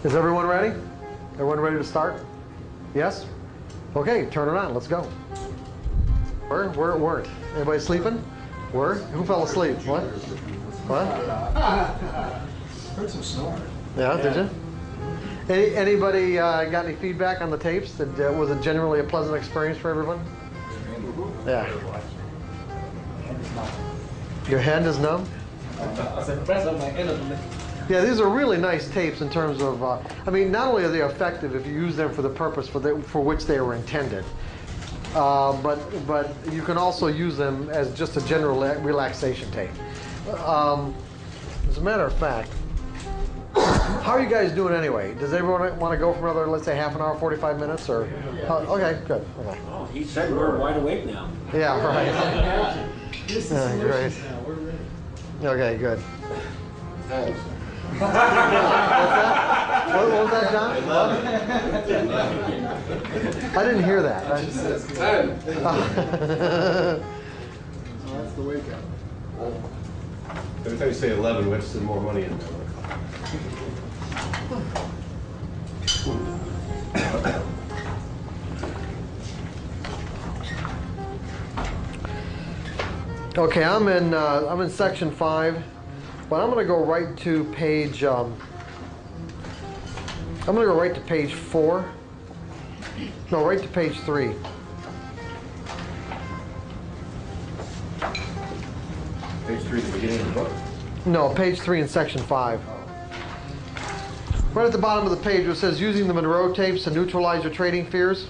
Is everyone ready? Everyone ready to start? Yes? Okay, turn it on. Let's go. Where it weren't. Anybody sleeping? Where? Who fell asleep? What? What? Heard some snoring. Yeah, did you? Anybody got any feedback on the tapes? Was it generally a pleasant experience for everyone? Yeah. Your hand is numb? Yeah, these are really nice tapes in terms of, I mean, not only are they effective if you use them for the purpose for which they were intended, but you can also use them as just a general relaxation tape. As a matter of fact, how are you guys doing anyway? Does everyone want to go for another, let's say, half an hour, 45 minutes, or? Okay, good. Okay. Oh, he said we're wide awake now. Yeah, right. Great. Okay, good. Thanks. What's that? What was that, John? I didn't hear that. That's the wake up. Every time you say 11, we have to send more money in. Okay, I'm in section 5, but I'm going to go right to page. I'm going to go right to page 4. No, right to page 3. Page 3 at the beginning of the book. No, page 3 in section 5. Right at the bottom of the page where it says using the Monroe tapes to neutralize your trading fears.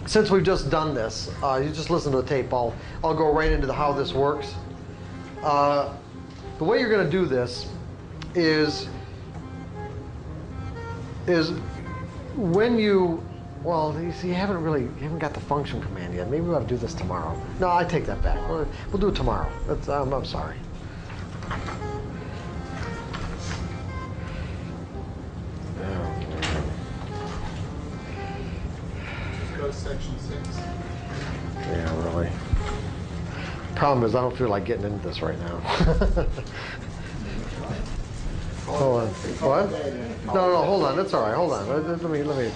Since we've just done this, you just listen to the tape. I'll go right into how this works. The way you're going to do this is when you, well, you see, you haven't got the function command yet. Maybe we'll have to do this tomorrow. No, I take that back. We'll do it tomorrow. I'm sorry. Section 6. Yeah, really. Problem is, I don't feel like getting into this right now. Hold on. What? No, hold on. That's all right. Hold on. Let me.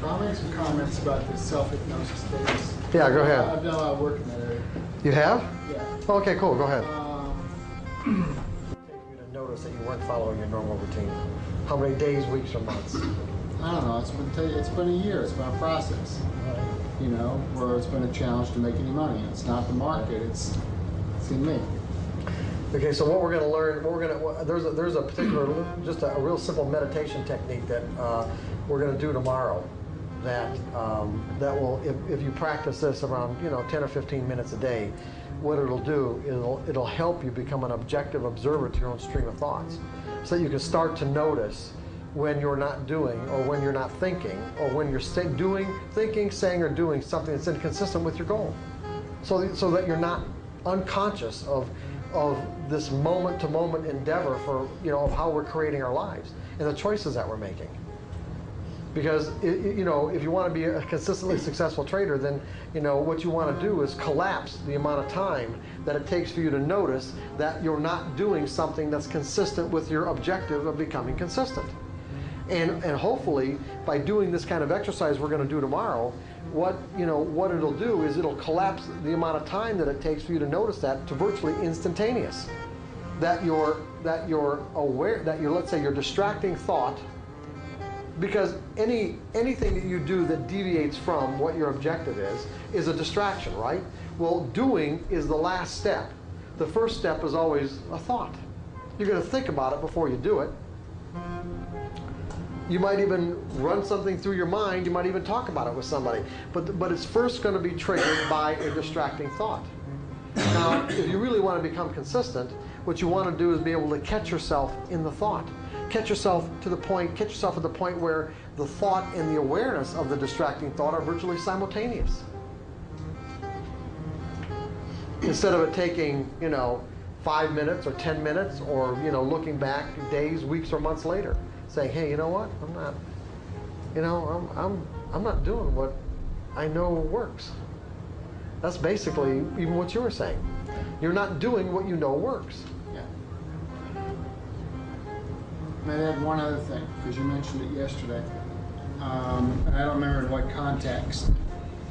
I'll make some comments about the self-hypnosis tapes. Yeah, go ahead. I've done a lot of work in that area. You have? Yeah. Okay, cool. Go ahead. Take You to notice that you weren't following your normal routine. How many days, weeks, or months? I don't know. It's been a year. It's been a process. You know, where it's been a challenge to make any money. It's not the market. It's in me. Okay, so what we're going to learn, there's a particular, just a real simple meditation technique that we're going to do tomorrow. That will, if you practice this around 10 or 15 minutes a day, what it'll do is it'll help you become an objective observer to your own stream of thoughts, so that you can start to notice when you're not doing, or when you're not thinking, or when you're thinking, saying, or doing something that's inconsistent with your goal, so that you're not unconscious of this moment-to-moment endeavor for of how we're creating our lives and the choices that we're making. Because if you want to be a consistently successful trader, then what you want to do is collapse the amount of time that it takes for you to notice that you're not doing something that's consistent with your objective of becoming consistent. And hopefully, by doing this kind of exercise we're going to do tomorrow, what it'll do is it'll collapse the amount of time that it takes for you to notice that to virtually instantaneous. That you're aware that let's say your distracting thought. Because anything that you do that deviates from what your objective is a distraction, right? Well, doing is the last step. The first step is always a thought. You're going to think about it before you do it. You might even run something through your mind. You might even talk about it with somebody. But it's first going to be triggered by a distracting thought. Now, if you really want to become consistent, what you want to do is be able to catch yourself in the thought. Catch yourself at the point where the thought and the awareness of the distracting thought are virtually simultaneous. Instead of it taking, 5 minutes or 10 minutes, or looking back days, weeks, or months later, saying, hey, you know what? you know, I'm not doing what I know works. That's basically even what you were saying. You're not doing what you know works. Yeah. And I'd add one other thing, because you mentioned it yesterday, and I don't remember in what context.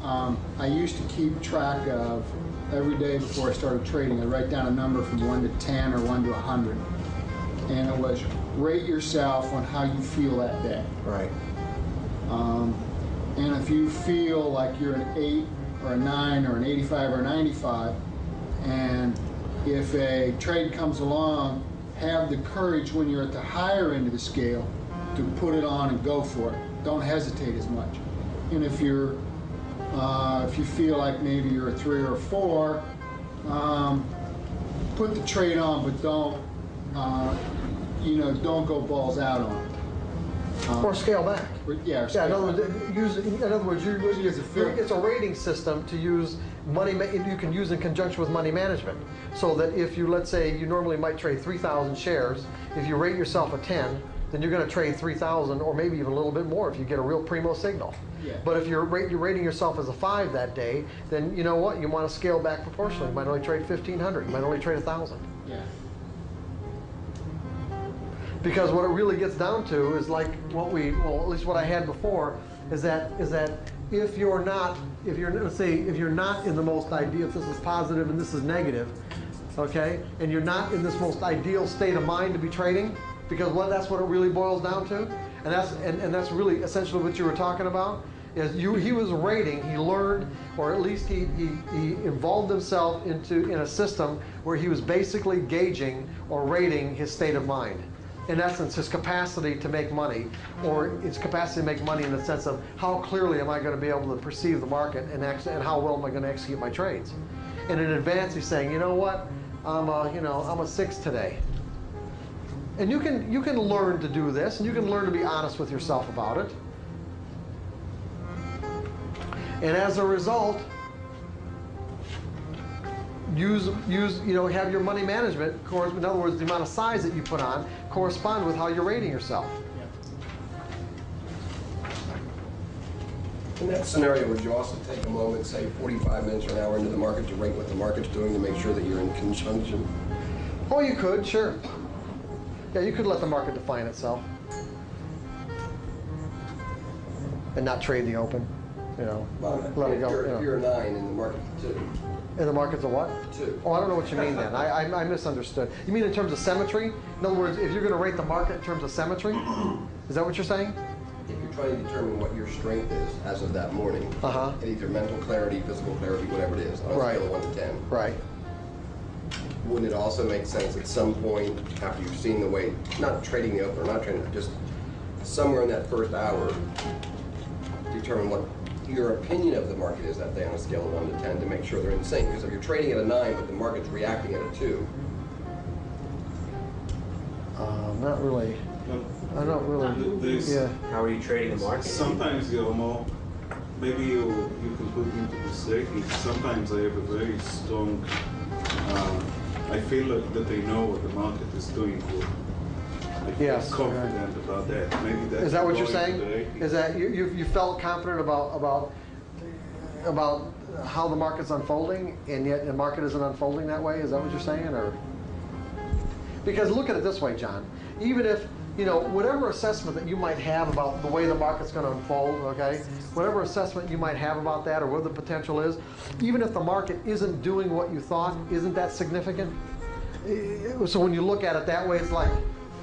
I used to keep track of every day before I started trading. I write down a number from 1 to 10 or 1 to 100, and it was rate yourself on how you feel that day. Right. And if you feel like you're an 8 or a 9 or an 85 or a 95, and if a trade comes along, have the courage when you're at the higher end of the scale to put it on and go for it. Don't hesitate as much. And if you're if you feel like maybe you're a 3 or a 4, put the trade on, but don't don't go balls out on it. Or scale back. Yeah. Yeah. In other words, it's a rating system to use money. You can use in conjunction with money management, so that if you, let's say, you normally might trade 3,000 shares, if you rate yourself a 10, then you're going to trade 3,000 or maybe even a little bit more if you get a real primo signal. Yeah. But if you're rating yourself as a 5 that day, then you know what? You want to scale back proportionally. You might only trade 1,500. You might only trade 1,000. Yeah. Because what it really gets down to is like at least what I had before, is that if you're not in the most ideal, if this is positive and this is negative, okay, and you're not in this most ideal state of mind to be trading, because that's what it really boils down to, and that's really essentially what you were talking about. He was rating, he learned, or at least he involved himself in a system where he was basically gauging or rating his state of mind. In essence, his capacity to make money, or his capacity to make money in the sense of how clearly am I going to be able to perceive the market and how well am I going to execute my trades. And in advance, he's saying, you know what, I'm a 6 today. And you can learn to do this, and you can learn to be honest with yourself about it. And as a result, have your money management, in other words, the amount of size that you put on, correspond with how you're rating yourself. In that scenario, would you also take a moment, say 45 minutes or an hour into the market, to rate what the market's doing to make sure that you're in conjunction? Oh, you could, sure. Yeah, you could let the market define itself. And not trade the open, Well, let it go. If you're a 9 and the market's a 2. And the market's a what? 2. Oh, I don't know what you mean then. I misunderstood. You mean in terms of symmetry? In other words, if you're going to rate the market in terms of symmetry? Is that what you're saying? If you're trying to determine what your strength is as of that morning, and either mental clarity, physical clarity, whatever it is, on a scale of 1 to 10. Right. Wouldn't it also make sense at some point, after you've seen the way, not trading the open or not trading, just somewhere in that first hour, determine what your opinion of the market is that day on a scale of 1 to 10 to make sure they're in sync? Because if you're trading at a 9 but the market's reacting at a 2. Not really. I don't really. Yeah. How are you trading the market? Sometimes you're more, maybe you can put into the psyche. Sometimes I have a very strong, I feel like that I know what the market is doing good. I feel confident about that. Maybe that's Is that what you're going to saying? the Is that you felt confident about how the market's unfolding, and yet the market isn't unfolding that way? Is that what you're saying, or? Because look at it this way, John. Even if whatever assessment that you might have about the way the market's going to unfold, okay, whatever assessment you might have about that or what the potential is, even if the market isn't doing what you thought, isn't that significant? So when you look at it that way, it's like.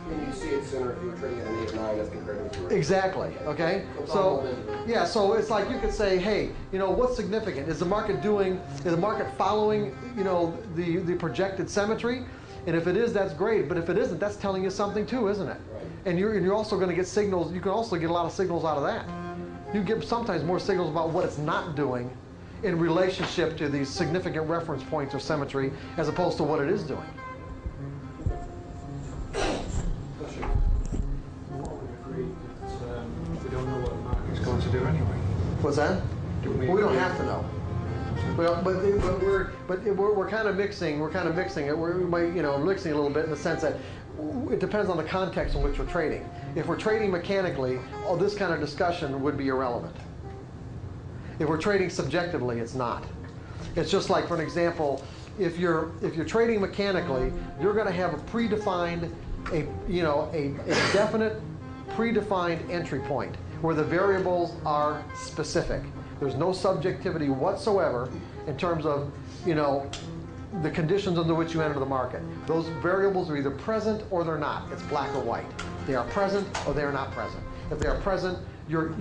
And you see it sooner if you were trading at an 8 or 9 as compared to if you were. Exactly. Okay. So yeah. So it's like you could say, hey, what's significant? Is the market following, the projected symmetry? And if it is, that's great. But if it isn't, that's telling you something too, isn't it? Right. And you're also going to get signals. You can also get a lot of signals out of that. You get sometimes more signals about what it's not doing in relationship to these significant reference points or symmetry, as opposed to what it is doing. We don't know what the market's going to do anyway. What's that? We don't have to know. Well, but we're kind of mixing. We're kind of mixing it. We might mixing a little bit in the sense that it depends on the context in which we're trading. If we're trading mechanically, this kind of discussion would be irrelevant. If we're trading subjectively, it's not. It's just like, for an example, if you're trading mechanically, you're going to have a predefined, a definite predefined entry point where the variables are specific. There's no subjectivity whatsoever in terms of, the conditions under which you enter the market. Those variables are either present or they're not. It's black or white. They are present or they are not present. If they are present, you're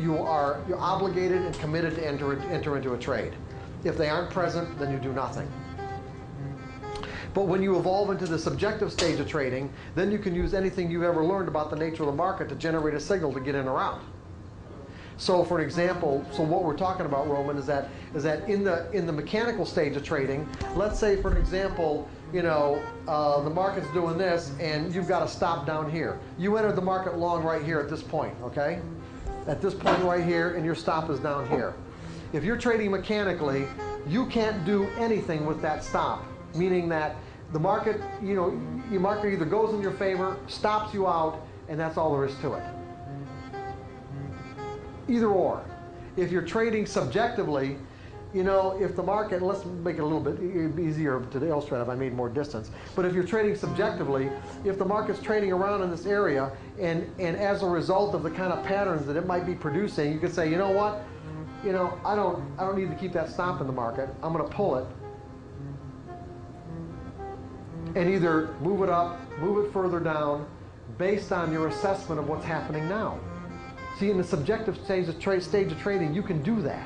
obligated and committed to enter into a trade. If they aren't present, then you do nothing. But when you evolve into the subjective stage of trading, then you can use anything you've ever learned about the nature of the market to generate a signal to get in or out. So for an example, what we're talking about, Roman, is that in the mechanical stage of trading, let's say for an example, the market's doing this and you've got a stop down here. You entered the market long right here at this point, okay? At this point right here, and your stop is down here. If you're trading mechanically, you can't do anything with that stop, meaning that the market, your market either goes in your favor, stops you out, and that's all there is to it. Either or. If you're trading subjectively, if the market, let's make it a little bit easier to illustrate if I made more distance, but if you're trading subjectively, if the market's trading around in this area, and as a result of the kind of patterns that it might be producing, you could say, you know what, I don't need to keep that stop in the market. I'm going to pull it and either move it up, move it further down, based on your assessment of what's happening now. See, in the subjective stage of trading, you can do that.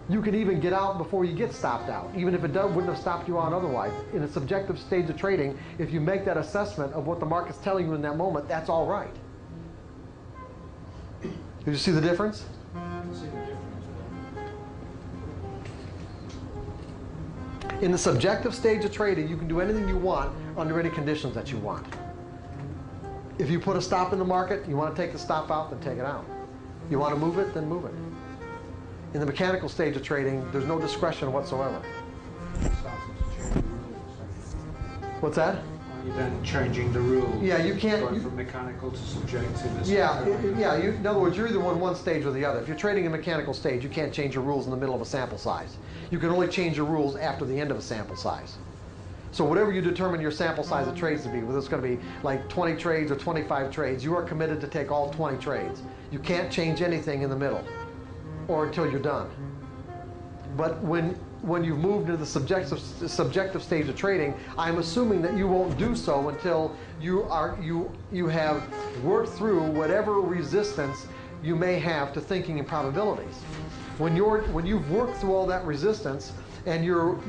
You can even get out before you get stopped out, even if it wouldn't have stopped you out otherwise. In a subjective stage of trading, if you make that assessment of what the market's telling you in that moment, that's all right. Did you see the difference? In the subjective stage of trading, you can do anything you want under any conditions that you want. If you put a stop in the market, you want to take the stop out, then take it out. You want to move it, then move it. In the mechanical stage of trading, there's no discretion whatsoever. What's that? Are you then changing the rules? Yeah, you can't. Going from mechanical to subjective. Yeah. In other words, you're either on one stage or the other. If you're trading a mechanical stage, you can't change your rules in the middle of a sample size. You can only change your rules after the end of a sample size. So whatever you determine your sample size of trades to be, whether it's going to be like 20 trades or 25 trades, you are committed to take all 20 trades. You can't change anything in the middle or until you're done. But when you've moved into the subjective stage of trading, I'm assuming that you won't do so until you have worked through whatever resistance you may have to thinking in probabilities. When you've worked through all that resistance and you're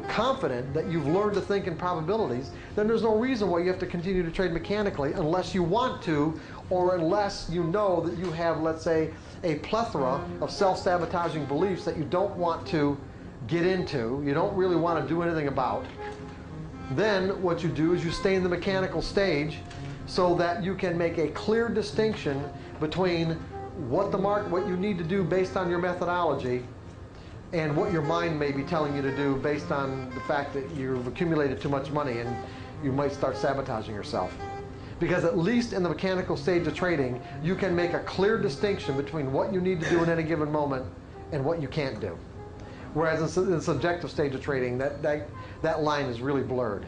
confident that you've learned to think in probabilities, then there's no reason why you have to continue to trade mechanically unless you want to, or unless you know that you have, let's say, a plethora of self-sabotaging beliefs that you don't want to get into, you don't really want to do anything about. Then what you do is you stay in the mechanical stage so that you can make a clear distinction between what you need to do based on your methodology and what your mind may be telling you to do based on the fact that you've accumulated too much money and you might start sabotaging yourself. Because at least in the mechanical stage of trading, you can make a clear distinction between what you need to do in any given moment and what you can't do. Whereas in the subjective stage of trading, that line is really blurred.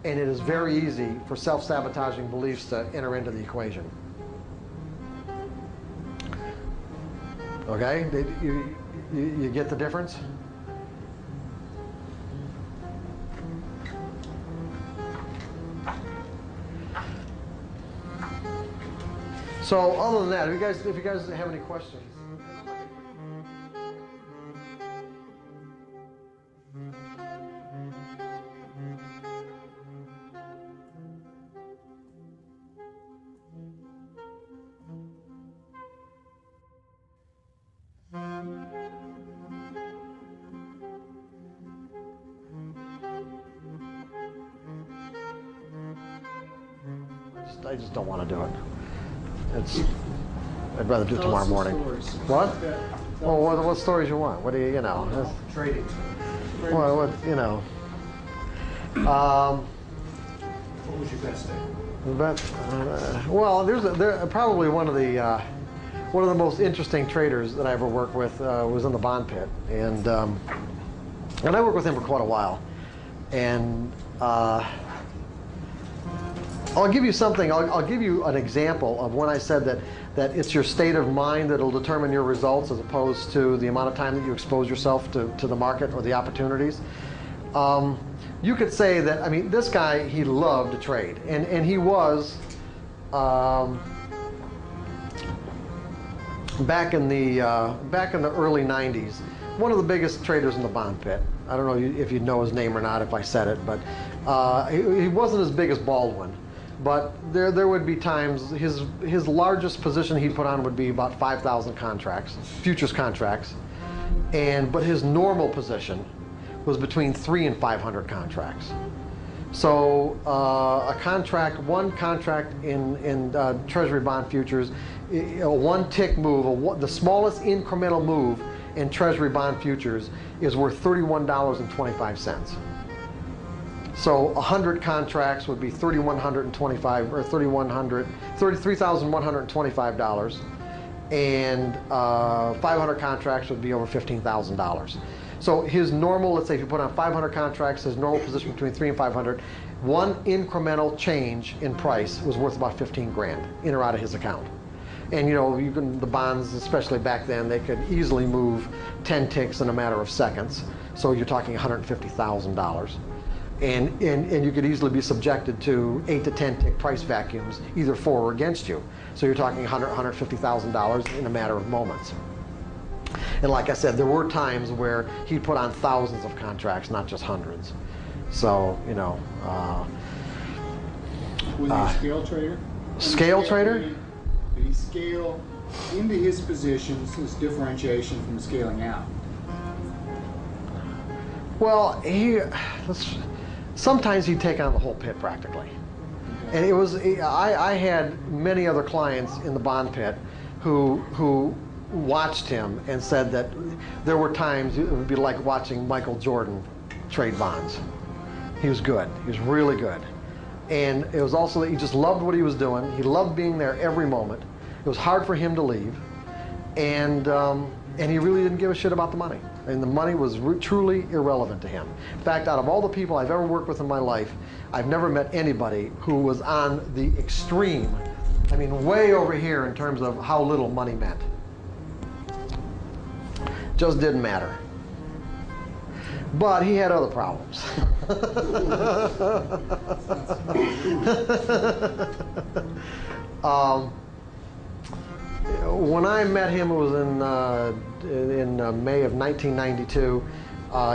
And it is very easy for self-sabotaging beliefs to enter into the equation. Okay? You get the difference? So other than that, if you guys have any questions. I just don't want to do it. I'd rather do it tomorrow morning. What? Well, what stories you want? What do you know? Trading. Well, What was your best day? But well, there's probably one of the most interesting traders that I ever worked with was in the bond pit, and I worked with him for quite a while. And I'll give you something. I'll give you an example of when I said that it's your state of mind that'll determine your results, as opposed to the amount of time that you expose yourself to the market or the opportunities. You could say that, I mean, this guy, he loved to trade, and he was back in the early 90s, one of the biggest traders in the bond pit. I don't know if you know his name or not if I said it, but he wasn't as big as Baldwin. But there would be times his largest position he'd put on would be about 5,000 contracts, futures contracts, but his normal position was between 300 and 500 contracts. So one contract in Treasury bond futures, a one tick move, the smallest incremental move in Treasury bond futures is worth $31.25. So 100 contracts would be $3,125 or $33,125, and 500 contracts would be over $15,000. So his normal, let's say if you put on 500 contracts, his normal position between 3 and 500, one incremental change in price was worth about 15 grand in or out of his account. And you know, the bonds, especially back then, they could easily move 10 ticks in a matter of seconds. So you're talking $150,000. And you could easily be subjected to 8 to 10 tick price vacuums, either for or against you. So you're talking $150,000 in a matter of moments. And like I said, there were times where he'd put on thousands of contracts, not just hundreds. So, you know. Was he a scale trader? Scale trader? Did he scale into his positions as differentiation from scaling out? Well, sometimes he'd take on the whole pit practically. And it was, I had many other clients in the bond pit who watched him and said that there were times it would be like watching Michael Jordan trade bonds. He was good. He was really good. And it was also that he just loved what he was doing. He loved being there every moment. It was hard for him to leave. And he really didn't give a shit about the money. And the money was truly irrelevant to him. In fact, out of all the people I've ever worked with in my life, I've never met anybody who was on the extreme, I mean, way over here in terms of how little money meant. Just didn't matter. But he had other problems. When I met him, it was in May of 1992.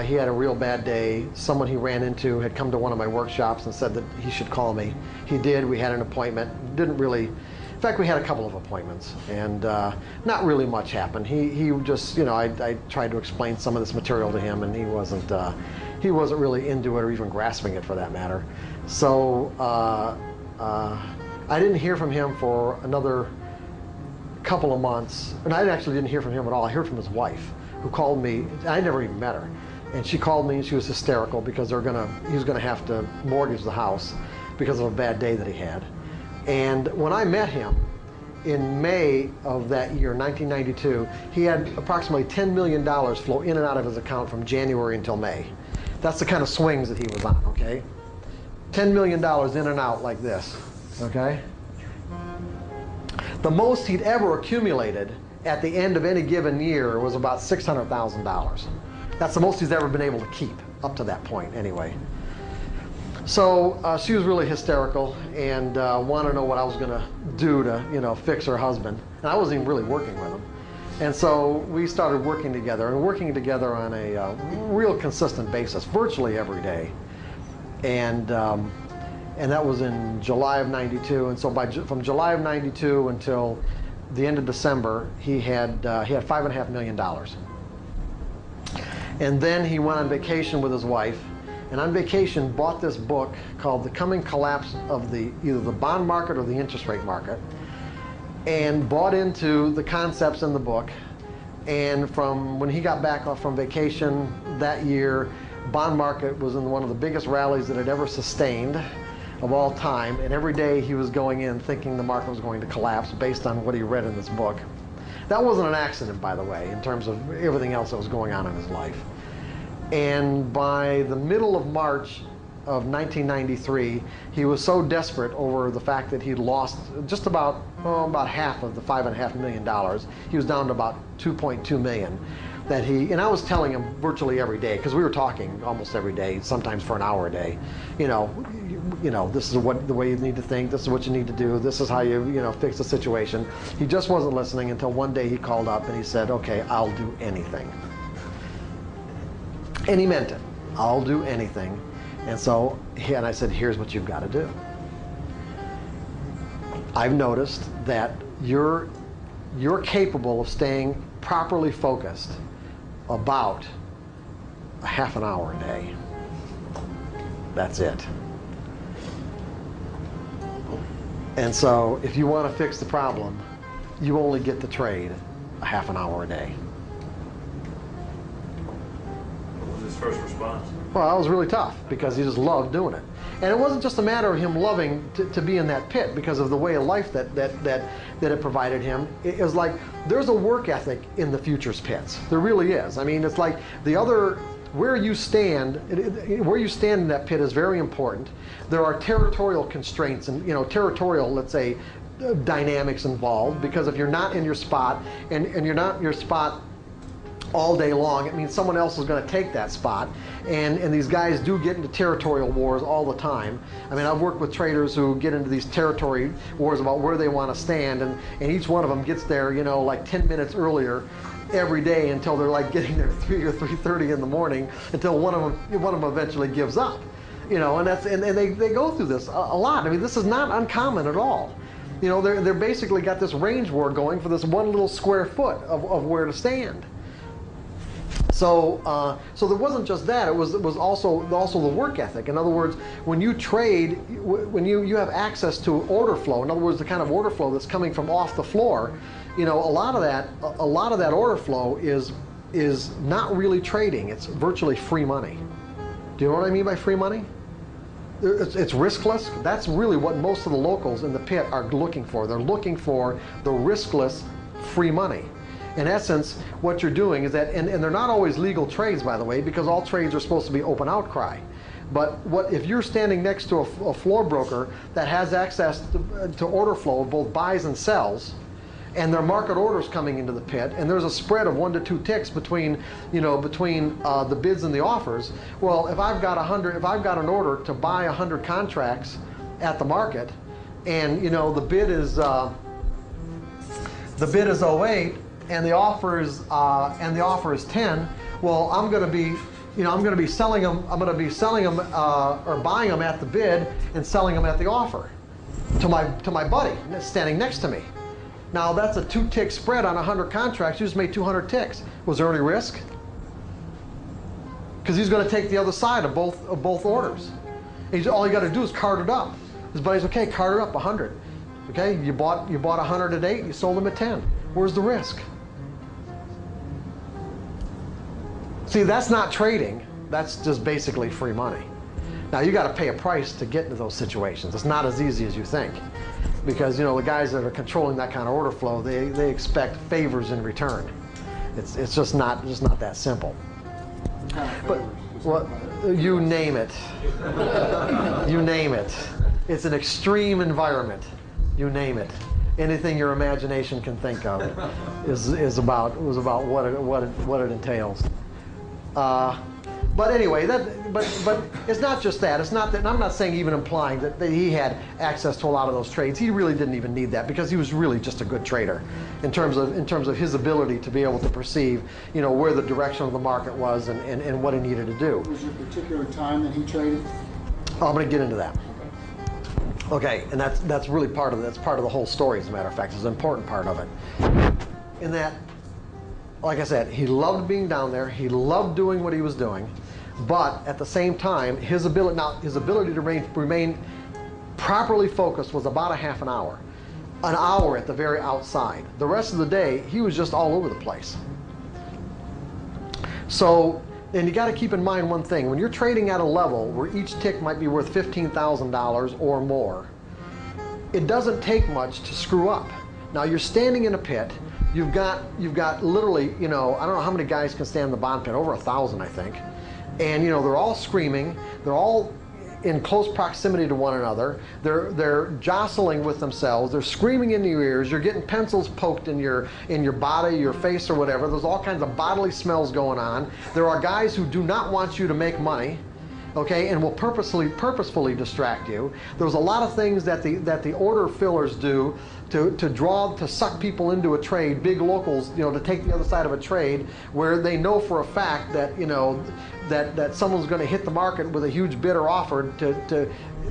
He had a real bad day. Someone he ran into had come to one of my workshops and said that he should call me. He did. We had an appointment. Didn't really. In fact, we had a couple of appointments, and not really much happened. He just, you know, I tried to explain some of this material to him, and he wasn't really into it or even grasping it for that matter. So I didn't hear from him for another couple of months, and I actually didn't hear from him at all. I heard from his wife, who called me. I never even met her, and she called me and she was hysterical because he was gonna have to mortgage the house because of a bad day that he had. And when I met him in May of that year, 1992, he had approximately $10 million flow in and out of his account from January until May. That's the kind of swings that he was on, okay? $10 million in and out like this, okay? The most he'd ever accumulated at the end of any given year was about $600,000. That's the most he's ever been able to keep up to that point anyway. So she was really hysterical and wanted to know what I was going to do to, you know, fix her husband. And I wasn't even really working with him. And so we started working together on a real consistent basis, virtually every day. And that was in July of '92. And so from July of '92 until the end of December, he had $5.5 million. And then he went on vacation with his wife. And on vacation bought this book called The Coming Collapse of either the Bond Market or the Interest Rate Market, and bought into the concepts in the book. And from when he got back from vacation that year, bond market was in one of the biggest rallies that it ever sustained. of all time, and every day he was going in thinking the market was going to collapse based on what he read in this book. That wasn't an accident, by the way, in terms of everything else that was going on in his life. And by the middle of March of 1993, he was so desperate over the fact that he'd lost just about half of the $5.5 million. He was down to about 2.2 million. That he, and I was telling him virtually every day, because we were talking almost every day, sometimes for an hour a day. You know, this is the way you need to think. This is what you need to do. This is how you fix the situation. He just wasn't listening until one day he called up and he said, "Okay, I'll do anything." And he meant it. I'll do anything. And so, and I said, "Here's what you've got to do. I've noticed that you're capable of staying properly focused about a half an hour a day. That's it. And so if you want to fix the problem, you only get to trade a half an hour a day." What was his first response? Well, that was really tough because he just loved doing it. And it wasn't just a matter of him loving to be in that pit because of the way of life that it provided him. It was like there's a work ethic in the futures pits. There really is. I mean, it's like where you stand in that pit is very important. There are territorial constraints and territorial, let's say, dynamics involved, because if you're not in your spot and you're not in your spot all day long, it means someone else is going to take that spot, and these guys do get into territorial wars all the time. I mean, I've worked with traders who get into these territory wars about where they want to stand, and each one of them gets there, like 10 minutes earlier every day until they're like getting there 3 or 3:30 in the morning, until one of them eventually gives up. And they go through this a lot. I mean, this is not uncommon at all. They're basically got this range war going for this one little square foot of where to stand. So there wasn't just that. It was also the work ethic. In other words, when you trade, when you have access to order flow. In other words, the kind of order flow that's coming from off the floor. A lot of that order flow is not really trading. It's virtually free money. Do you know what I mean by free money? It's riskless. That's really what most of the locals in the pit are looking for. They're looking for the riskless free money. In essence, what you're doing is that, and they're not always legal trades, by the way, because all trades are supposed to be open outcry. But if you're standing next to a floor broker that has access to order flow of both buys and sells, and there are market orders coming into the pit, and there's a spread of 1 to 2 ticks between the bids and the offers. Well, if I've got an order to buy 100 contracts at the market, and the bid is 08. And the offer is 10. Well, I'm going to be selling them. I'm going to be selling them or buying them at the bid and selling them at the offer to my buddy standing next to me. Now that's a 2-tick spread on 100 contracts. You just made 200 ticks. Was there any risk? Because he's going to take the other side of both orders. All you got to do is cart it up. His buddy's okay. Cart it up 100. Okay, you bought 100 at 8. You sold them at 10. Where's the risk? See, that's not trading. That's just basically free money. Now, you got to pay a price to get into those situations. It's not as easy as you think, because the guys that are controlling that kind of order flow, they expect favors in return. It's just not that simple. But you name it. You name it. It's an extreme environment. You name it. Anything your imagination can think of was about what it entails. But anyway, but it's not just that. It's not that. And I'm not saying, even implying that he had access to a lot of those trades. He really didn't even need that, because he was really just a good trader in terms of his ability to be able to perceive, where the direction of the market was and what he needed to do. Was there a particular time that he traded? Oh, I'm going to get into that. Okay, and that's really part of the whole story. As a matter of fact, it's an important part of it. In that, like I said, he loved being down there. He loved doing what he was doing, but at the same time, his ability to remain properly focused was about a half an hour at the very outside. The rest of the day, he was just all over the place. So And you got to keep in mind one thing. When you're trading at a level where each tick might be worth $15,000 or more, it doesn't take much to screw up. Now you're standing in a pit. You've got literally, I don't know how many guys can stand in the bond pit, over 1,000 I think. And they're all screaming. They're all in close proximity to one another. They're jostling with themselves. They're screaming into your ears. You're getting pencils poked in your body, your face, or whatever. There's all kinds of bodily smells going on. There are guys who do not want you to make money, okay, and will purposefully distract you. There's a lot of things that the order fillers do to suck people into a trade, big locals, to take the other side of a trade, where they know for a fact that that someone's going to hit the market with a huge bid or offer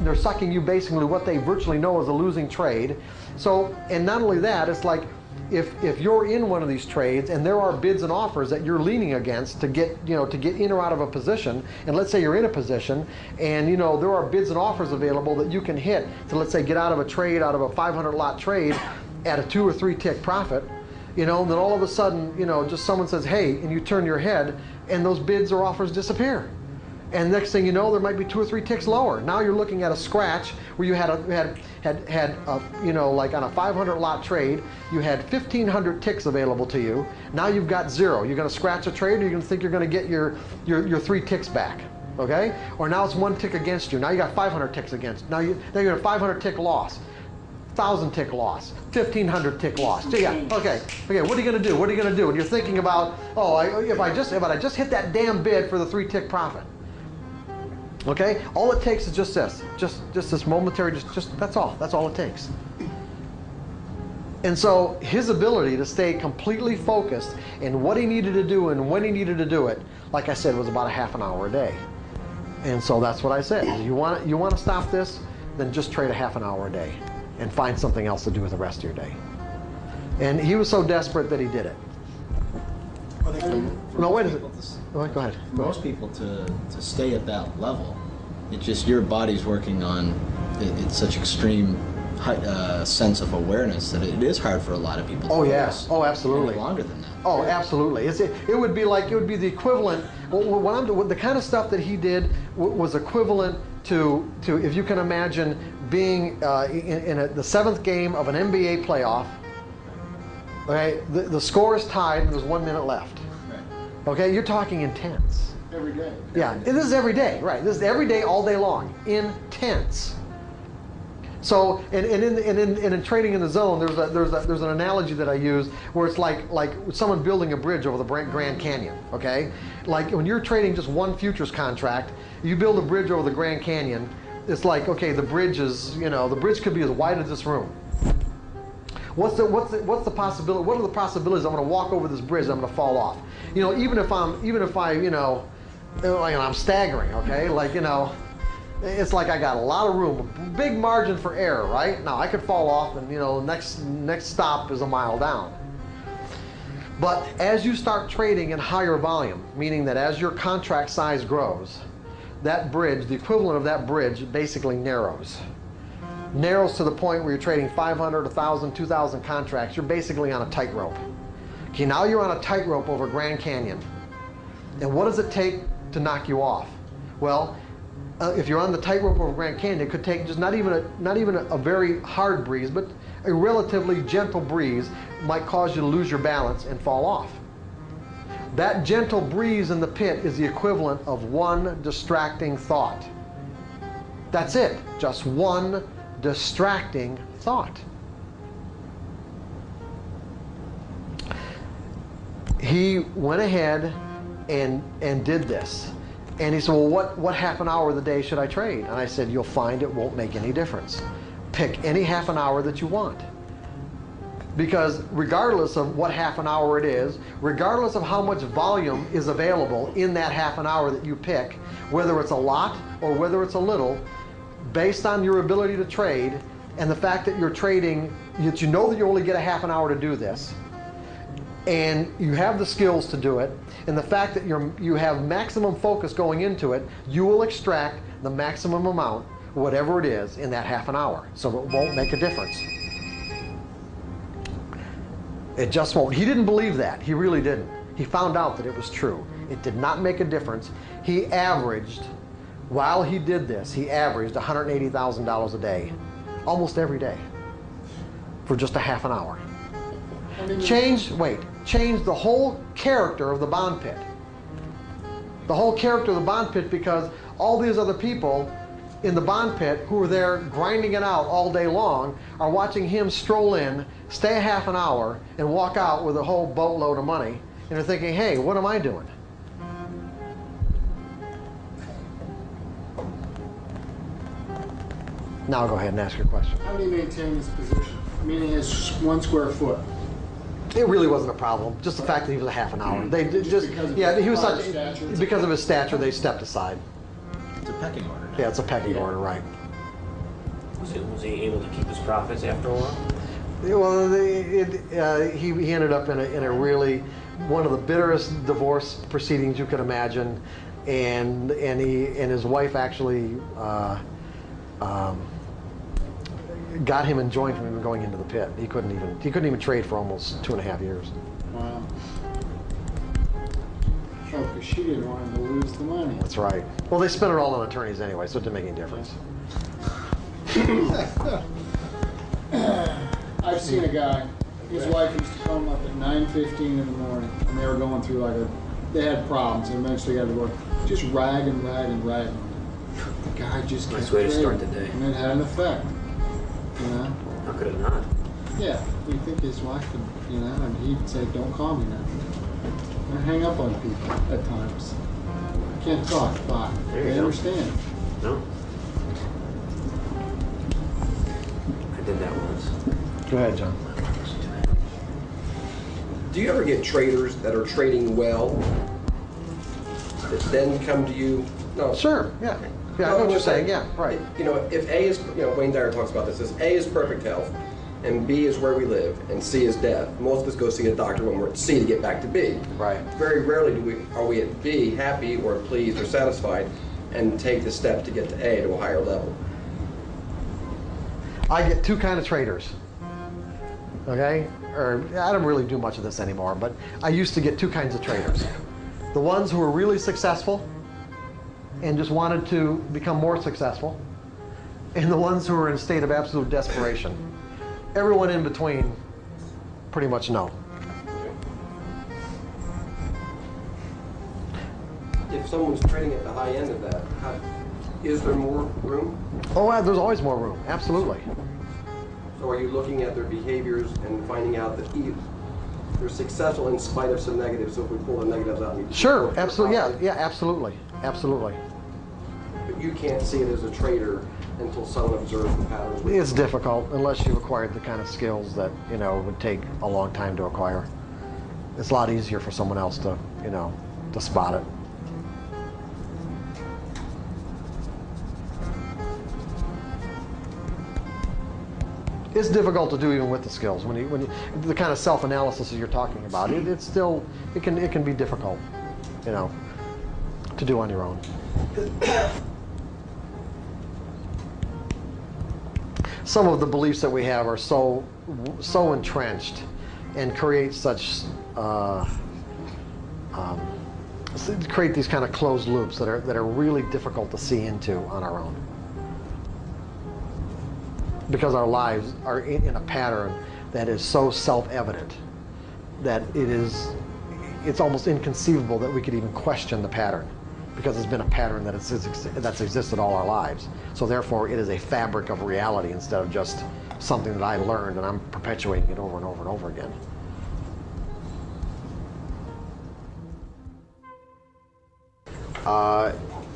they're sucking you basically what they virtually know is a losing trade. So, and not only that, it's like if you're in one of these trades and there are bids and offers that you're leaning against to get in or out of a position, and let's say you're in a position and there are bids and offers available that you can hit to, let's say, get out of a trade, out of a 500 lot trade at a 2 or 3 tick profit, and then all of a sudden, just someone says, hey, and you turn your head and those bids or offers disappear. And next thing you know, there might be 2 or 3 ticks lower. Now you're looking at a scratch where you had like on a 500 lot trade, you had 1,500 ticks available to you. Now you've got 0. You're going to scratch a trade, or you're going to think you're going to get your 3 ticks back, okay? Or now it's 1 tick against you. Now you got 500 ticks against. Now you're a 500 tick loss, 1,000 tick loss, 1,500 tick loss. Yeah. Okay. What are you going to do? What are you going to do? And you're thinking about, if I just hit that damn bid for the 3 tick profit. Okay, all it takes is just this momentary, that's all it takes. And so his ability to stay completely focused in what he needed to do and when he needed to do it, like I said, was about a half an hour a day. And so that's what I said. You want to stop this, then just trade a half an hour a day and find something else to do with the rest of your day. And he was so desperate that he did it. No, wait a minute. Go ahead. For most people to stay at that level, it's just your body's working on it's such extreme sense of awareness that it is hard for a lot of people to yes. Oh, absolutely. Longer than that. Oh, absolutely. It would be the equivalent. The kind of stuff that he did was equivalent to if you can imagine being in the 7th game of an NBA playoff. Okay, the score is tied and there's 1 minute left. Okay, you're talking intense. Every day. Yeah, this is every day, right? This is every day, all day long. Intense. So, and in trading in the zone, there's an analogy that I use where it's like someone building a bridge over the Grand Canyon. Okay, like when you're trading just one futures contract, you build a bridge over the Grand Canyon. It's like, okay, the bridge could be as wide as this room. What's the possibility? What are the possibilities I'm going to walk over this bridge and I'm going to fall off? Even if I'm staggering, okay? It's like I got a lot of room, a big margin for error, right? Now I could fall off and next stop is a mile down. But as you start trading in higher volume, meaning that as your contract size grows, that bridge, the equivalent of that bridge, basically narrows to the point where you're trading 500, 1,000, 2,000 contracts. You're basically on a tightrope. Okay, now you're on a tightrope over Grand Canyon. And what does it take to knock you off? Well, if you're on the tightrope over Grand Canyon, it could take just not even a very hard breeze, but a relatively gentle breeze might cause you to lose your balance and fall off. That gentle breeze in the pit is the equivalent of one distracting thought. That's it, just one distracting thought. He went ahead and did this. And he said, well, what half an hour of the day should I trade? And I said, you'll find it won't make any difference. Pick any half an hour that you want. Because regardless of what half an hour it is, regardless of how much volume is available in that half an hour that you pick, whether it's a lot or whether it's a little, based on your ability to trade and the fact that you're trading, that you know that you only get a half an hour to do this, and you have the skills to do it, and the fact that you have maximum focus going into it, you will extract the maximum amount, whatever it is, in that half an hour. So it won't make a difference. It just won't. He didn't believe that. He really didn't. He found out that it was true. It did not make a difference. He averaged, while he did this, he averaged $180,000 a day, almost every day, for just a half an hour. Changed the whole character of the bond pit. The whole character of the bond pit, because all these other people in the bond pit who are there grinding it out all day long are watching him stroll in, stay a half an hour, and walk out with a whole boatload of money. And they're thinking, hey, what am I doing? Now go ahead and ask your question. How do you maintain his position? Meaning his 1 square foot. It really wasn't a problem. Just the fact that he was a half an hour. They did just because of yeah, he was his such stature? because of his stature. They stepped aside. It's a pecking order. Yeah, it's a pecking order, right? Was he able to keep his profits after a while? Well, he ended up in a really one of the bitterest divorce proceedings you could imagine, and his wife actually got him enjoined from even going into the pit. He couldn't even trade for almost 2.5 years. Wow. Oh, because she didn't want him to lose the money. That's right. Well, they spent it all on attorneys anyway, so it didn't make any difference. I've seen a guy, his wife used to come up at 9:15 in the morning, and they were going through they had problems, and eventually got to work. Just rag and rag and rag. The guy just kept Nice way to start the trading, day. and it had an effect. You know? How could it not? Yeah, you think his wife would, and he'd say, "Don't call me now." I hang up on people at times. I can't talk. Bye. There you They go. understand. No. I did that once. Go ahead, John. Do you ever get traders that are trading well that then come to you? No. Sure. Yeah. Yeah, I know what you're saying. Yeah. Right. If A is, Wayne Dyer talks about this, is A is perfect health, and B is where we live, and C is death. Most of us go see a doctor when we're at C to get back to B. Right. Very rarely are we at B happy or pleased or satisfied and take the step to get to A to a higher level. I get two kind of traders. Okay? Or I don't really do much of this anymore, but I used to get two kinds of traders. The ones who were really successful and just wanted to become more successful, and the ones who were in a state of absolute desperation. Everyone in between, pretty much no. If someone's trading at the high end of that, is there more room? Oh, there's always more room. Absolutely. So are you looking at their behaviors and finding out that they're successful in spite of some negatives? So if we pull the negatives out, Sure. Absolutely. Yeah. Absolutely. Absolutely. But you can't see it as a trader until someone observes the patterns. It's difficult unless you've acquired the kind of skills that would take a long time to acquire. It's a lot easier for someone else to to spot it. It's difficult to do even with the skills. When you the kind of self-analysis that you're talking about, it can be difficult, to do on your own. Some of the beliefs that we have are so entrenched and create such create these kind of closed loops that are really difficult to see into on our own, because our lives are in a pattern that is so self-evident that it's almost inconceivable that we could even question the pattern, because it's been a pattern that's existed all our lives. So therefore, it is a fabric of reality instead of just something that I learned and I'm perpetuating it over and over and over again.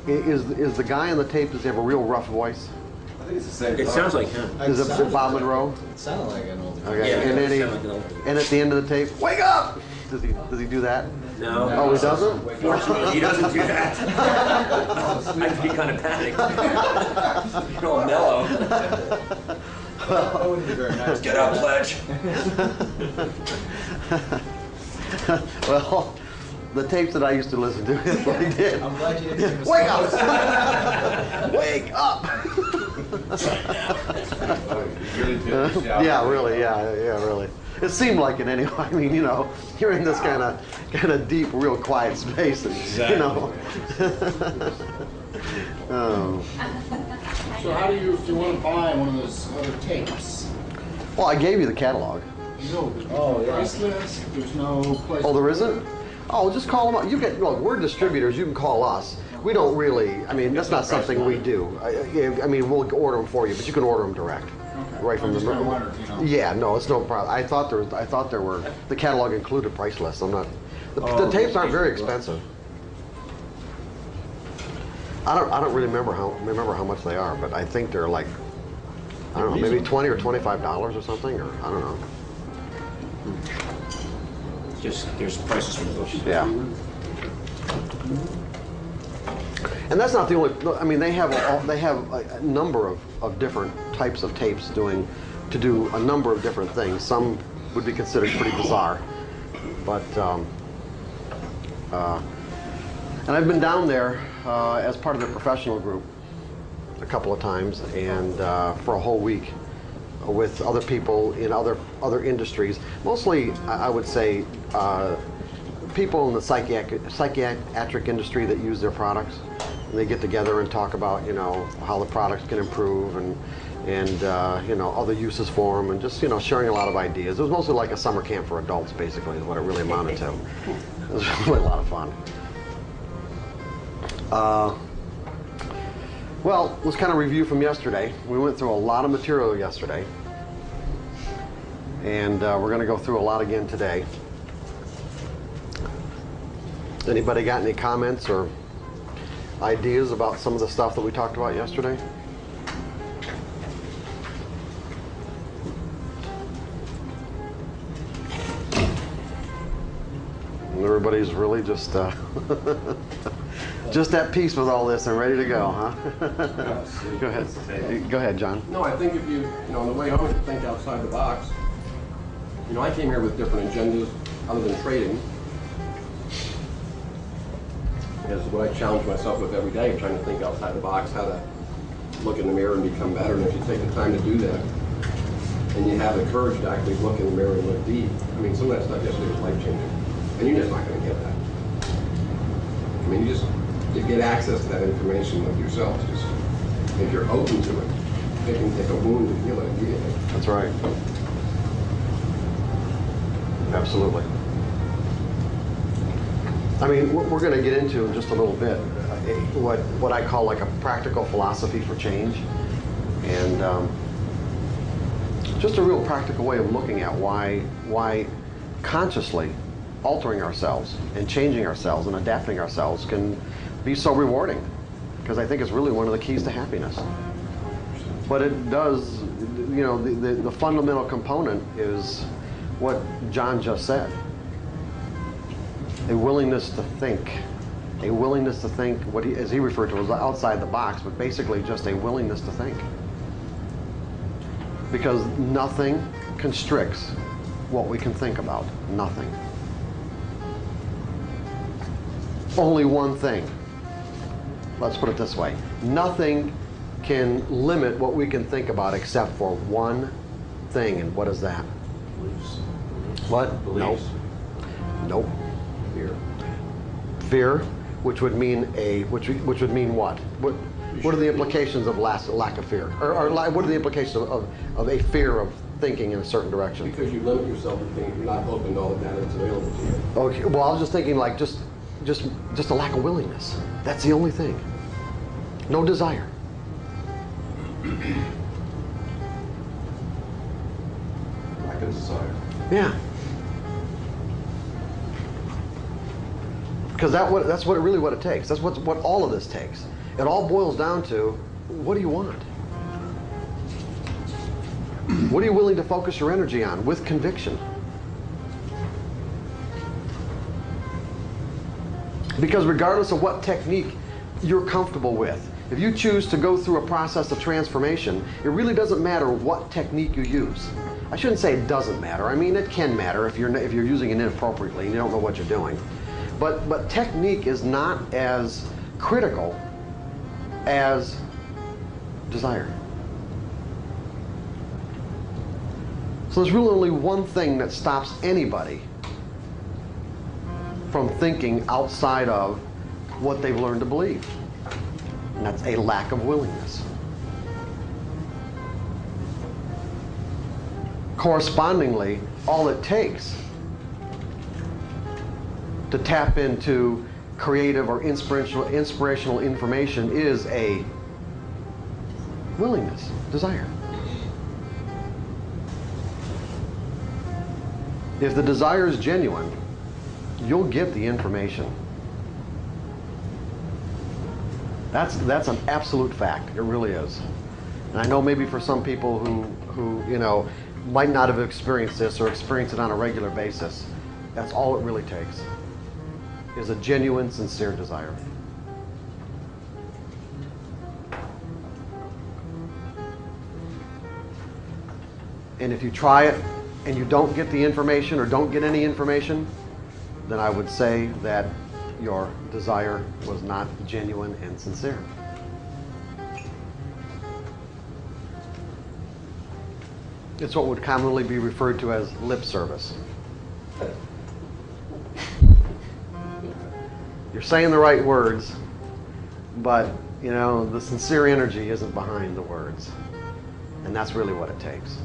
Is the guy on the tape, does he have a real rough voice? I think it's the same. It sounds like him. Is it Bob Monroe? It sounded like an old guy. Okay. Yeah, And it then sounded like an old guy. and at the end of the tape, wake up! Does he do that? No. Oh, he doesn't? Fortunately, he doesn't do that. I'd be kind of panicked. You're all mellow. That wouldn't be very nice. Get up, Pledge. Well, the tapes that I used to listen to is what he did. I'm glad you didn't give us Wake up! Wake up! Really did the job. Yeah, really, yeah, really. It seemed like it anyway. I mean, you know, you're in this kind of deep, real quiet space, and, you know. Oh. So how do you, if you want to buy one of those other tapes? Well, I gave you the catalog. No, there's no price list, there's no place. Oh, there isn't? Oh, just call them up. You get, look, we're distributors. You can call us. We don't really, I mean, that's not something we do. I mean, we'll order them for you, but you can order them direct. Okay. Right from I the just kinda wondered, you know. Yeah, no, it's no problem. I thought there were the catalog included price lists. I'm not. The tapes aren't very expensive. I don't really remember how much they are, but I think they're like, I don't know, maybe $20 or $25 or something, or I don't know. Just, there's prices for the bush. Yeah. And that's not the only. I mean, they have a number of different types of tapes to do a number of different things. Some would be considered pretty bizarre, but and I've been down there as part of their professional group a couple of times, and for a whole week with other people in other industries. Mostly, I would say, people in the psychiatric industry that use their products. And they get together and talk about, you know, how the products can improve and you know, other uses for them, and just, you know, sharing a lot of ideas. It was mostly like a summer camp for adults, basically, is what it really amounted to. It was really a lot of fun. Well, let's kind of review from yesterday. We went through a lot of material yesterday, and we're going to go through a lot again today. Anybody got any comments or ideas about some of the stuff that we talked about yesterday? Everybody's really just just at peace with all this and ready to go, huh? Go ahead. Go ahead, John. No, I think if you know, on the way home, think outside the box. You know, I came here with different agendas other than trading. This is what I challenge myself with every day, trying to think outside the box, how to look in the mirror and become better. And if you take the time to do that, and you have the courage to actually look in the mirror and look deep, I mean, some of that stuff yesterday was life-changing. And you're just not going to get that. I mean, you get access to that information with yourself. Just if you're open to it, it can take a wound and heal it immediately. That's right. Absolutely. I mean, we're going to get into in just a little bit what I call like a practical philosophy for change, and just a real practical way of looking at why consciously altering ourselves and changing ourselves and adapting ourselves can be so rewarding, because I think it's really one of the keys to happiness. But it does, you know, the fundamental component is what John just said. A willingness to think. A willingness to think, as he referred to as outside the box, but basically just a willingness to think. Because nothing constricts what we can think about. Nothing. Only one thing. Let's put it this way. Nothing can limit what we can think about except for one thing. And what is that? Beliefs. What? Beliefs. Nope. Fear. Fear, which would mean which would mean what? What are the implications of lack of fear? Or what are the implications of a fear of thinking in a certain direction? Because you limit yourself to things, you're not open to all the data that's available to you. Okay. Well, I was just thinking like just a lack of willingness. That's the only thing. No desire. Lack of desire. Yeah. Because that's really what it takes. That's what all of this takes. It all boils down to, what do you want? What are you willing to focus your energy on with conviction? Because regardless of what technique you're comfortable with, if you choose to go through a process of transformation, it really doesn't matter what technique you use. I shouldn't say it doesn't matter. I mean, it can matter if you're using it inappropriately and you don't know what you're doing. But technique is not as critical as desire. So there's really only one thing that stops anybody from thinking outside of what they've learned to believe. And that's a lack of willingness. Correspondingly, all it takes to tap into creative or inspirational information is a willingness, desire. If the desire is genuine, you'll get the information. That's an absolute fact. It really is. And I know maybe for some people who you know might not have experienced this or experience it on a regular basis, that's all it really takes is a genuine, sincere desire. And if you try it and you don't get the information or don't get any information, then I would say that your desire was not genuine and sincere. It's what would commonly be referred to as lip service. You're saying the right words, but you know, the sincere energy isn't behind the words. And that's really what it takes.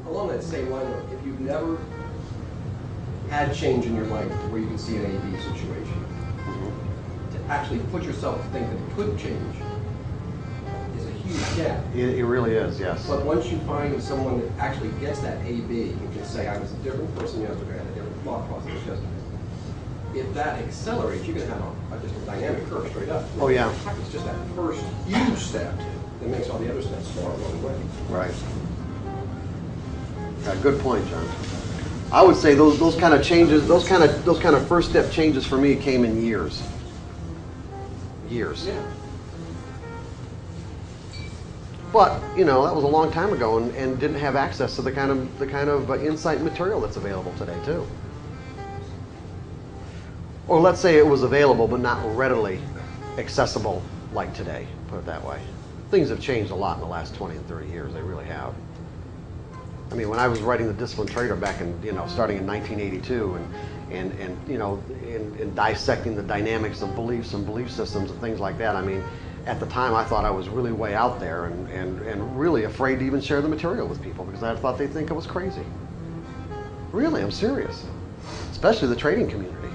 Along that same line, if you've never had change in your life where you can see an AD situation, to actually put yourself to think that it could change is a huge gap. It really is, yes. But once you find someone that actually gets that AB and can say, I was a different person yesterday, I had a different thought process yesterday, if that accelerates, you're going to have just a dynamic curve straight up. Oh, yeah. It's just that first huge step that makes all the other steps far along the way. Right. Yeah, good point, John. I would say those kind of changes, those kind of first step changes for me came in years. Years. Yeah. But you know, that was a long time ago, and didn't have access to the kind of insight material that's available today too. Or let's say it was available but not readily accessible like today. Put it that way. Things have changed a lot in the last 20 and 30 years. They really have. I mean, when I was writing The Disciplined Trader back in, starting in 1982 and in dissecting the dynamics of beliefs and belief systems and things like that, I mean, at the time I thought I was really way out there and really afraid to even share the material with people because I thought they'd think I was crazy. Really, I'm serious. Especially the trading community.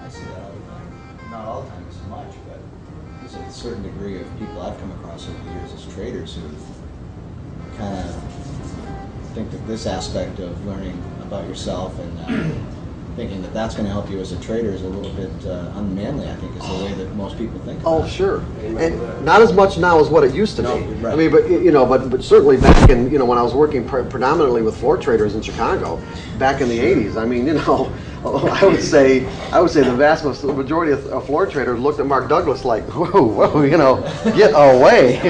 I see that all the time. Not all the time as much, but there's a certain degree of people I've come across over the years as traders who kind of think that this aspect of learning about yourself and thinking that that's going to help you as a trader is a little bit unmanly, I think, is the way that most people think about it. Sure. And not as much now as what it used to be. Right. I mean, but certainly back in, when I was working predominantly with floor traders in Chicago, back in the 80s, I mean, I would say the vast majority of floor traders looked at Mark Douglas like, whoa, get away.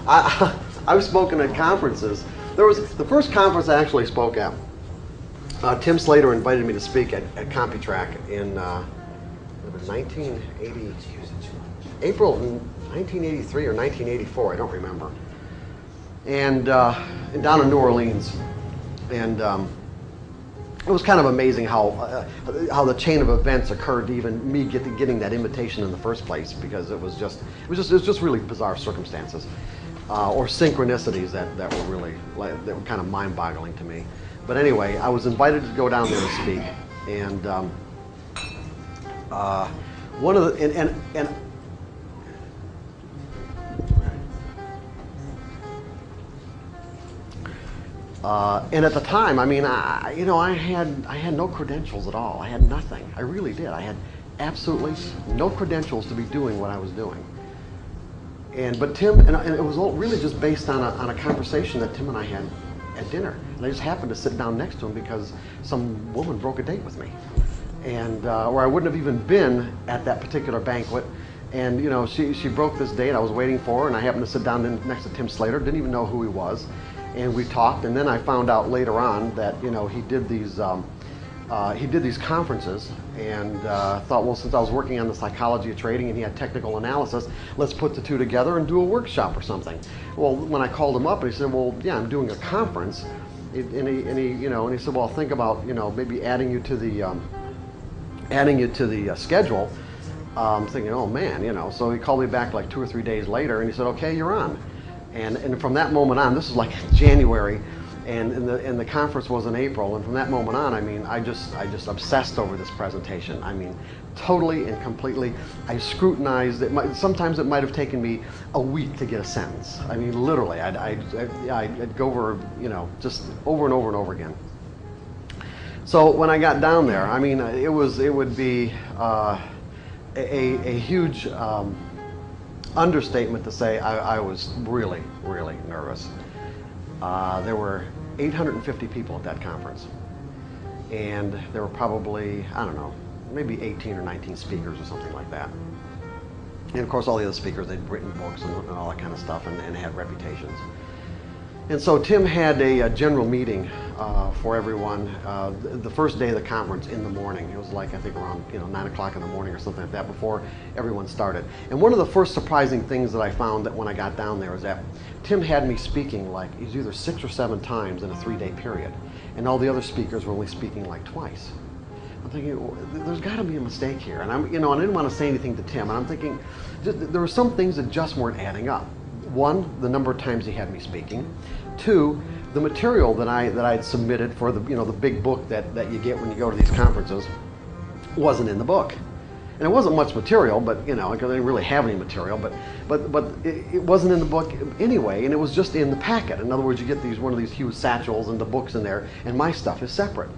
I've spoken at conferences. There was the first conference I actually spoke at. Tim Slater invited me to speak at CompuTrack in 1980, April 1983 or 1984. I don't remember. And down in New Orleans, and it was kind of amazing how the chain of events occurred to even me getting that invitation in the first place, because it was just really bizarre circumstances or synchronicities that were kind of mind-boggling to me. But anyway, I was invited to go down there to speak, and one of the and at the time, I mean, I had no credentials at all. I had nothing. I really did. I had absolutely no credentials to be doing what I was doing. But Tim, and it was all really just based on a conversation that Tim and I had at dinner. And I just happened to sit down next to him because some woman broke a date with me, and or I wouldn't have even been at that particular banquet. And she broke this date. I was waiting for her, and I happened to sit down next to Tim Slater. Didn't even know who he was. And we talked, and then I found out later on that he did these he did these conferences, and thought, well, since I was working on the psychology of trading and he had technical analysis, let's put the two together and do a workshop or something. Well, when I called him up, and he said, well, yeah, I'm doing a conference, and he said, well, think about, maybe adding you to the schedule. Thinking, oh man, so he called me back like 2 or 3 days later, and he said, okay, you're on. And from that moment on, this was like January, and the conference was in April, and from that moment on, I mean, I just obsessed over this presentation. I mean, totally and completely. I scrutinized it. Sometimes it might have taken me a week to get a sentence. I mean, literally, I'd go over, just over and over and over again. So when I got down there, I mean, it would be a huge understatement to say I was really, really nervous. There were 850 people at that conference, and there were probably, I don't know, maybe 18 or 19 speakers or something like that. And of course all the other speakers, they'd written books and all that kind of stuff, and had reputations. And so Tim had a general meeting for everyone the first day of the conference in the morning. It was like, I think around 9 o'clock in the morning or something like that, before everyone started. And one of the first surprising things that I found that when I got down there was that Tim had me speaking like either 6 or 7 times in a 3-day period, and all the other speakers were only speaking like twice. I'm thinking, well, there's got to be a mistake here, and I didn't want to say anything to Tim, and I'm thinking there were some things that just weren't adding up. 1, the number of times he had me speaking. 2, the material that I'd submitted for the the big book that you get when you go to these conferences wasn't in the book, and it wasn't much material, but because I didn't really have any material, but it wasn't in the book anyway, and it was just in the packet. In other words, you get one of these huge satchels and the books in there, and my stuff is separate.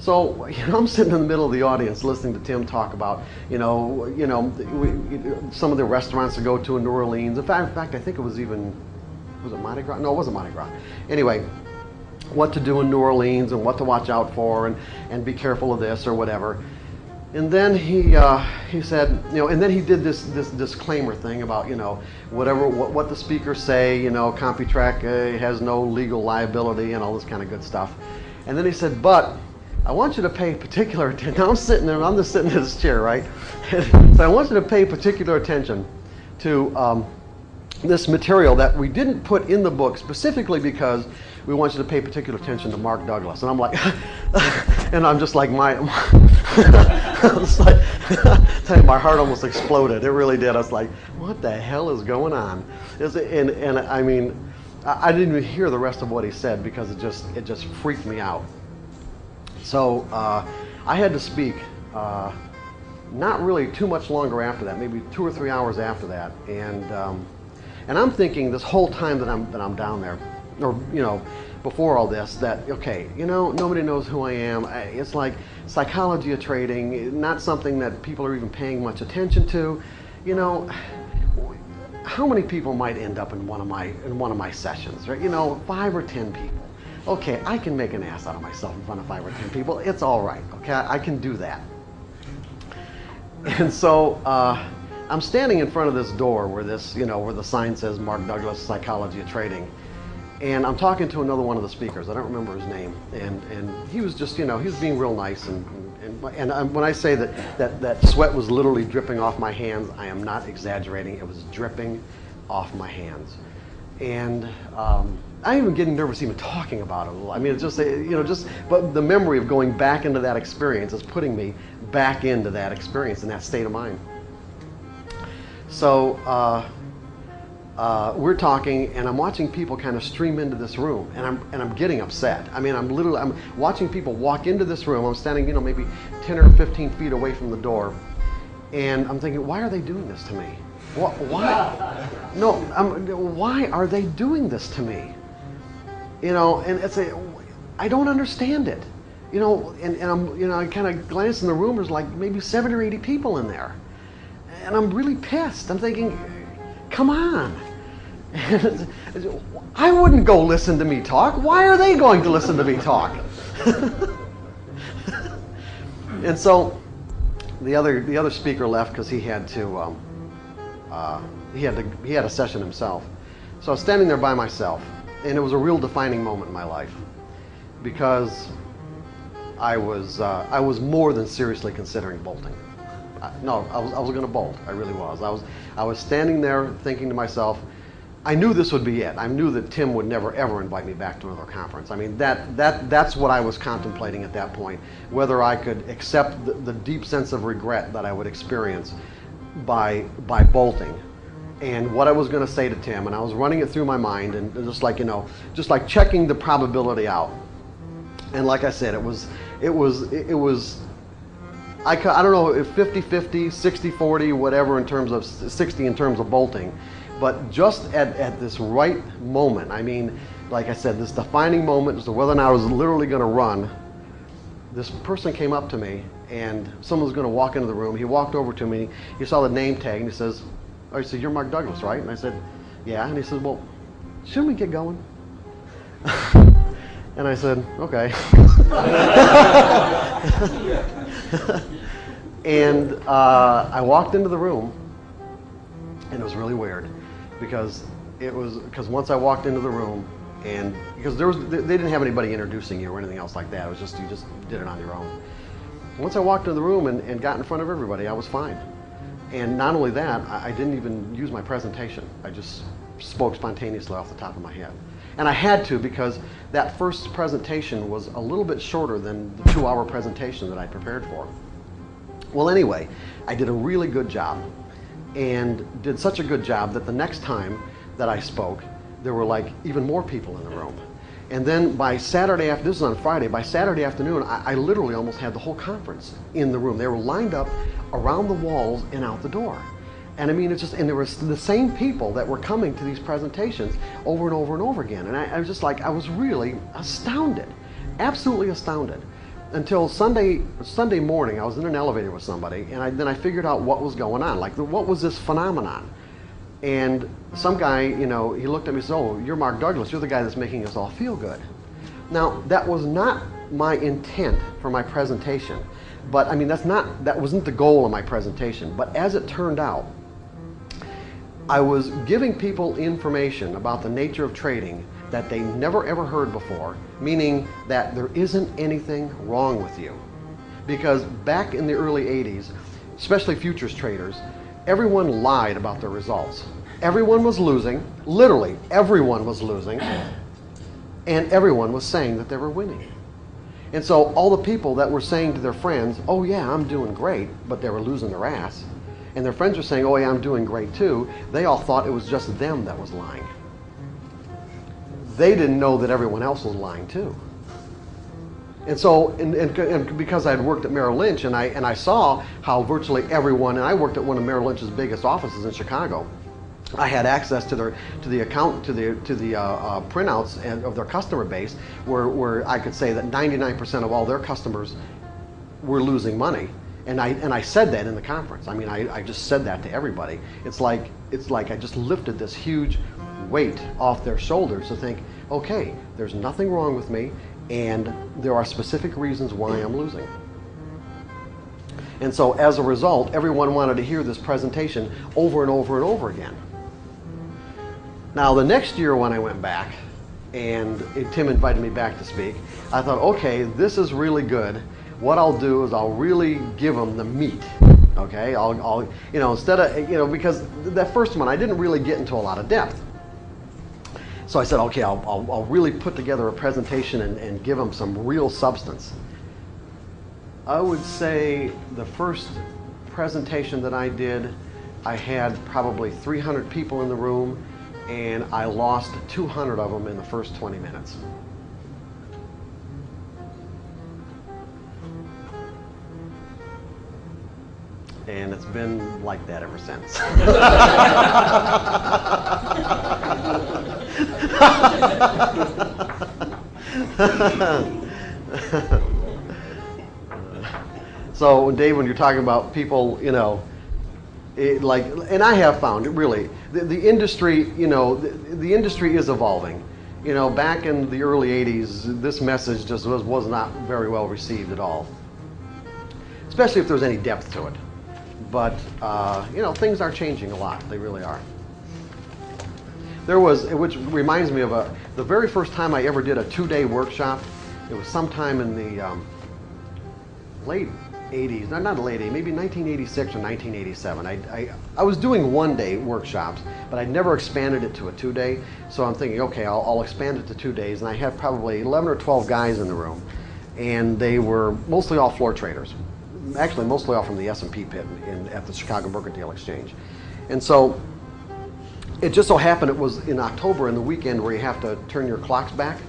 So I'm sitting in the middle of the audience listening to Tim talk about some of the restaurants to go to in New Orleans. In fact, I think it was even. Was it Mardi Gras? No, it wasn't Mardi Gras. Anyway, what to do in New Orleans and what to watch out for, and be careful of this or whatever. And then he said, and then he did this disclaimer thing about, what the speakers say, CompuTrack has no legal liability and all this kind of good stuff. And then he said, but I want you to pay particular attention. Now I'm sitting there, I'm just sitting in this chair, right? So I want you to pay particular attention to this material that we didn't put in the book specifically because we want you to pay particular attention to Mark Douglas. And I'm like, and I'm just like, my heart almost exploded. It really did. I was like, what the hell is going on? And I mean, I didn't even hear the rest of what he said because it just freaked me out. So I had to speak not really too much longer after that, maybe 2 or 3 hours after that, and I'm thinking this whole time that I'm down there, or before all this, that okay, nobody knows who I am. It's like psychology of trading, not something that people are even paying much attention to. How many people might end up in one of my sessions, right? 5 or 10 people. Okay, I can make an ass out of myself in front of 5 or 10 people. It's all right. Okay, I can do that. And so I'm standing in front of this door where where the sign says Mark Douglas, Psychology of Trading, and I'm talking to another one of the speakers. I don't remember his name, and he was just he was being real nice, and when I say that sweat was literally dripping off my hands, I am not exaggerating. It was dripping off my hands, and I'm even getting nervous even talking about it a little. I mean, it's just but the memory of going back into that experience is putting me back into that experience and that state of mind. So we're talking, and I'm watching people kind of stream into this room, and I'm getting upset. I mean, I'm watching people walk into this room. I'm standing, maybe 10 or 15 feet away from the door, and I'm thinking, why are they doing this to me? Why? No, why are they doing this to me? And I don't understand it. And I'm, I kind of glance in the room. There's like maybe 7 or 80 people in there. And I'm really pissed. I'm thinking, come on. I wouldn't go listen to me talk. Why are they going to listen to me talk? And so the other speaker left because he had to he had a session himself. So I was standing there by myself, and it was a real defining moment in my life because I was more than seriously considering bolting. No, I was going to bolt. I really was. I was standing there thinking to myself, I knew this would be it. I knew that Tim would never ever invite me back to another conference. I mean, that's what I was contemplating at that point, whether I could accept the deep sense of regret that I would experience by bolting, and what I was going to say to Tim. And I was running it through my mind, and just like, you know, just like checking the probability out. And like I said, it was I don't know if 50-50, 60-40, whatever, in terms of 60 in terms of bolting. But just at this right moment, I mean, like I said, this defining moment as to whether or not I was literally going to run, this person came up to me, and someone was going to walk into the room. He walked over to me, he saw the name tag, and he says, oh, he said, you're Mark Douglas, right? And I said, yeah. And he said, well, shouldn't we get going? And I said, okay. And I walked into the room, and it was really weird, because once I walked into the room, and because they didn't have anybody introducing you or anything else like that. It was just, you just did it on your own. Once I walked into the room and got in front of everybody, I was fine. And not only that, I didn't even use my presentation. I just spoke spontaneously off the top of my head. And I had to, because that first presentation was a little bit shorter than the 2-hour presentation that I prepared for. Well, anyway, I did a really good job, and did such a good job that the next time that I spoke, there were like even more people in the room. And then by Saturday afternoon, this was on Friday, by Saturday afternoon, I literally almost had the whole conference in the room. They were lined up around the walls and out the door. And I mean, it's just, and there were the same people that were coming to these presentations over and over and over again. And I was just like, I was really astounded, absolutely astounded. Until Sunday morning, I was in an elevator with somebody, and then I figured out what was going on. Like, what was this phenomenon? And some guy, you know, he looked at me and said, oh, you're Mark Douglas, you're the guy that's making us all feel good. Now, that was not my intent for my presentation. But I mean, that wasn't the goal of my presentation. But as it turned out, I was giving people information about the nature of trading that they never ever heard before, meaning that there isn't anything wrong with you. Because back in the early 80s, especially futures traders, everyone lied about their results. Everyone was losing, literally everyone was losing, and everyone was saying that they were winning. And so all the people that were saying to their friends, oh yeah, I'm doing great, but they were losing their ass, and their friends were saying, oh yeah, I'm doing great too, they all thought it was just them that was lying. They didn't know that everyone else was lying too. And so, and because I had worked at Merrill Lynch, and I saw how virtually everyone, and I worked at one of Merrill Lynch's biggest offices in Chicago, I had access to the printouts of their customer base, where I could say that 99% of all their customers were losing money. And I said that in the conference. I mean, I just said that to everybody. It's like I just lifted this huge weight off their shoulders to think, okay, there's nothing wrong with me, and there are specific reasons why I'm losing. And so as a result, everyone wanted to hear this presentation over and over and over again. Now the next year when I went back, and Tim invited me back to speak, I thought, okay, this is really good. What I'll do is I'll really give them the meat. Okay, I'll you know, instead of, you know, because that first one I didn't really get into a lot of depth. So I said, okay, I'll really put together a presentation and give them some real substance. I would say the first presentation that I did, I had probably 300 people in the room, and I lost 200 of them in the first 20 minutes. And it's been like that ever since. So, Dave, when you're talking about people, you know, and I have found it really, the industry, you know, the industry is evolving. You know, back in the early 80s, this message just was not very well received at all, especially if there was any depth to it. But, you know, things are changing a lot. They really are. There was, which reminds me of the very first time I ever did a 2-day workshop. It was sometime in the late 80s, not late 80s, maybe 1986 or 1987. I was doing one-day workshops, but I never expanded it to a 2-day. So I'm thinking, okay, I'll expand it to 2 days, and I had probably 11 or 12 guys in the room, and they were mostly all floor traders. Actually, mostly all from the S&P pit at the Chicago Mercantile Exchange. And so it just so happened it was in October, in the weekend where you have to turn your clocks back,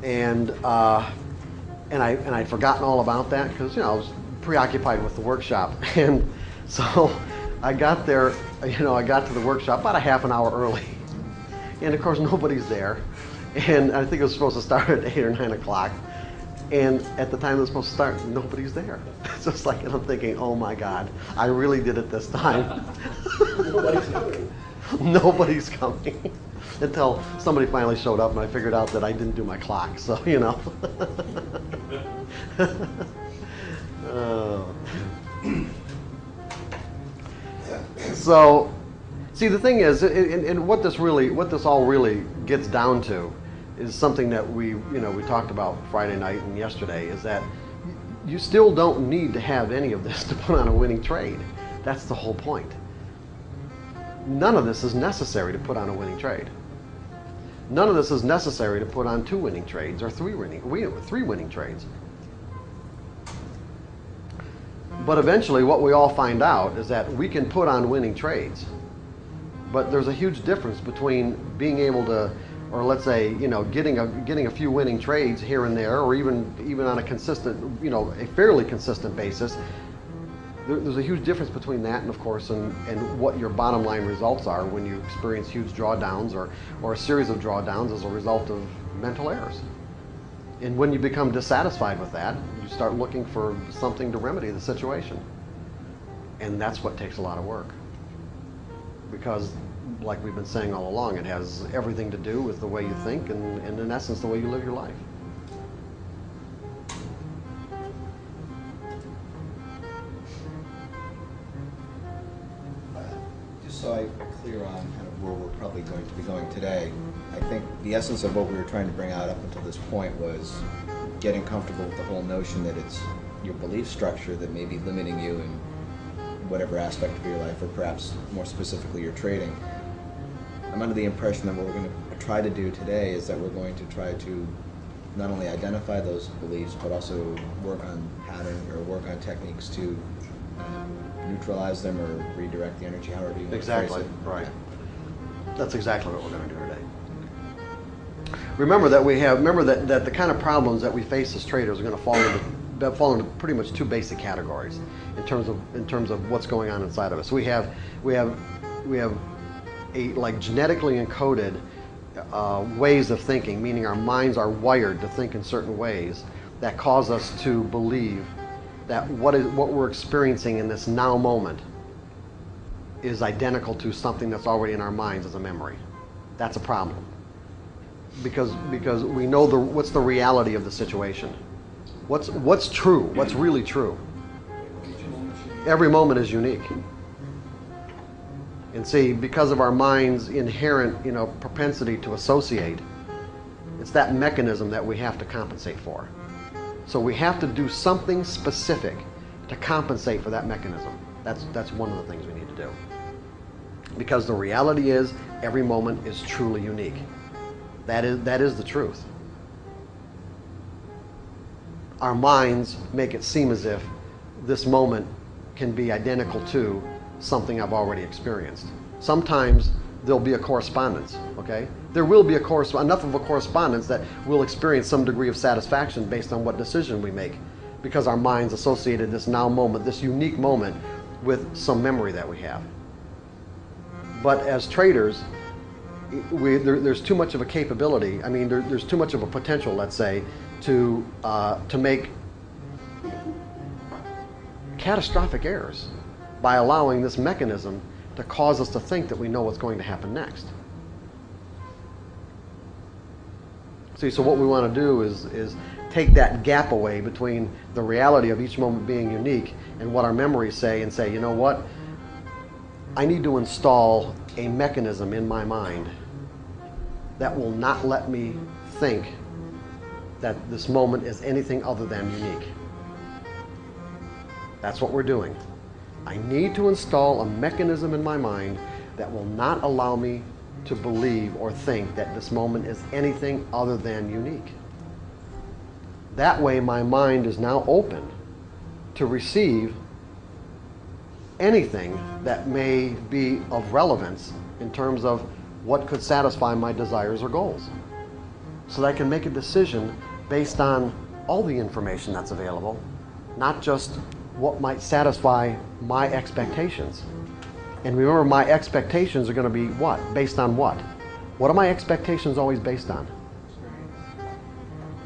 and I'd forgotten all about that because, I was preoccupied with the workshop. And so I got there, I got to the workshop about a half an hour early. And of course, nobody's there. And I think it was supposed to start at 8 or 9 o'clock. And at the time it was supposed to start, nobody's there. It's just like, and I'm thinking, oh my God, I really did it this time. Nobody's coming. Nobody's coming. Until somebody finally showed up and I figured out that I didn't do my clock, so So, see, the thing is, and what this all really gets down to is something that we talked about Friday night and yesterday, is that you still don't need to have any of this to put on a winning trade. That's the whole point. None of this is necessary to put on a winning trade. None of this is necessary to put on 2 winning trades or 3 winning trades. But eventually what we all find out is that we can put on winning trades. But there's a huge difference between being able to, or let's say, getting a few winning trades here and there, or even on a consistent, a fairly consistent basis. There's a huge difference between that and, of course, and what your bottom line results are when you experience huge drawdowns or a series of drawdowns as a result of mental errors. And when you become dissatisfied with that, you start looking for something to remedy the situation. And that's what takes a lot of work. Because, like we've been saying all along, it has everything to do with the way you think and in essence, the way you live your life. So I'm clear on kind of where we're probably going to be going today. I think the essence of what we were trying to bring out up until this point was getting comfortable with the whole notion that it's your belief structure that may be limiting you in whatever aspect of your life, or perhaps more specifically your trading. I'm under the impression that what we're going to try to do today is that we're going to try to not only identify those beliefs, but also work on pattern or work on techniques to neutralize them or redirect the energy, however you want to phrase it. Right. That's exactly what we're going to do today. Remember that the kind of problems that we face as traders are going to fall into pretty much 2 basic categories in terms of what's going on inside of us. We have a like genetically encoded ways of thinking, meaning our minds are wired to think in certain ways that cause us to believe that what we're experiencing in this now moment is identical to something that's already in our minds as a memory. That's a problem. Because we know what's the reality of the situation. What's true, what's really true. Every moment is unique. And see, because of our mind's inherent, propensity to associate, it's that mechanism that we have to compensate for. So we have to do something specific to compensate for that mechanism. That's one of the things we need to do. Because the reality is, every moment is truly unique. That is the truth. Our minds make it seem as if this moment can be identical to something I've already experienced. Sometimes there'll be a correspondence, okay? There will be enough of a correspondence that we'll experience some degree of satisfaction based on what decision we make, because our minds associated this now moment, this unique moment, with some memory that we have. But as traders, there's too much of a capability, there's too much of a potential, let's say, to make catastrophic errors by allowing this mechanism to cause us to think that we know what's going to happen next. See, so what we want to do is take that gap away between the reality of each moment being unique and what our memories say, and say, you know what? I need to install a mechanism in my mind that will not let me think that this moment is anything other than unique. That's what we're doing. I need to install a mechanism in my mind that will not allow me to believe or think that this moment is anything other than unique. That way my mind is now open to receive anything that may be of relevance in terms of what could satisfy my desires or goals. So that I can make a decision based on all the information that's available, not just what might satisfy my expectations. And remember, my expectations are going to be what? Based on what? What are my expectations always based on?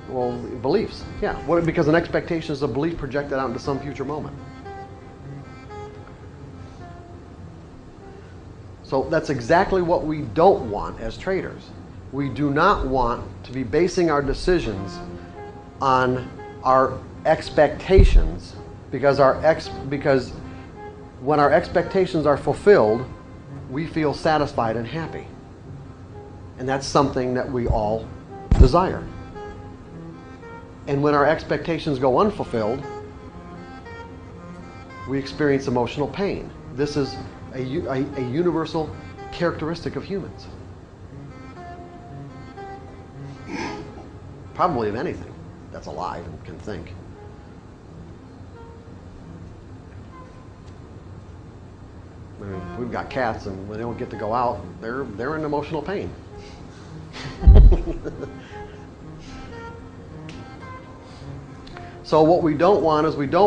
Well, beliefs. Yeah, because an expectation is a belief projected out into some future moment. So that's exactly what we don't want as traders. We do not want to be basing our decisions on our expectations, because when our expectations are fulfilled, we feel satisfied and happy. And that's something that we all desire. And when our expectations go unfulfilled, we experience emotional pain. This is a universal characteristic of humans. Probably of anything that's alive and can think. I mean, we've got cats, and when they don't get to go out, they're in emotional pain. So what we don't want is we don't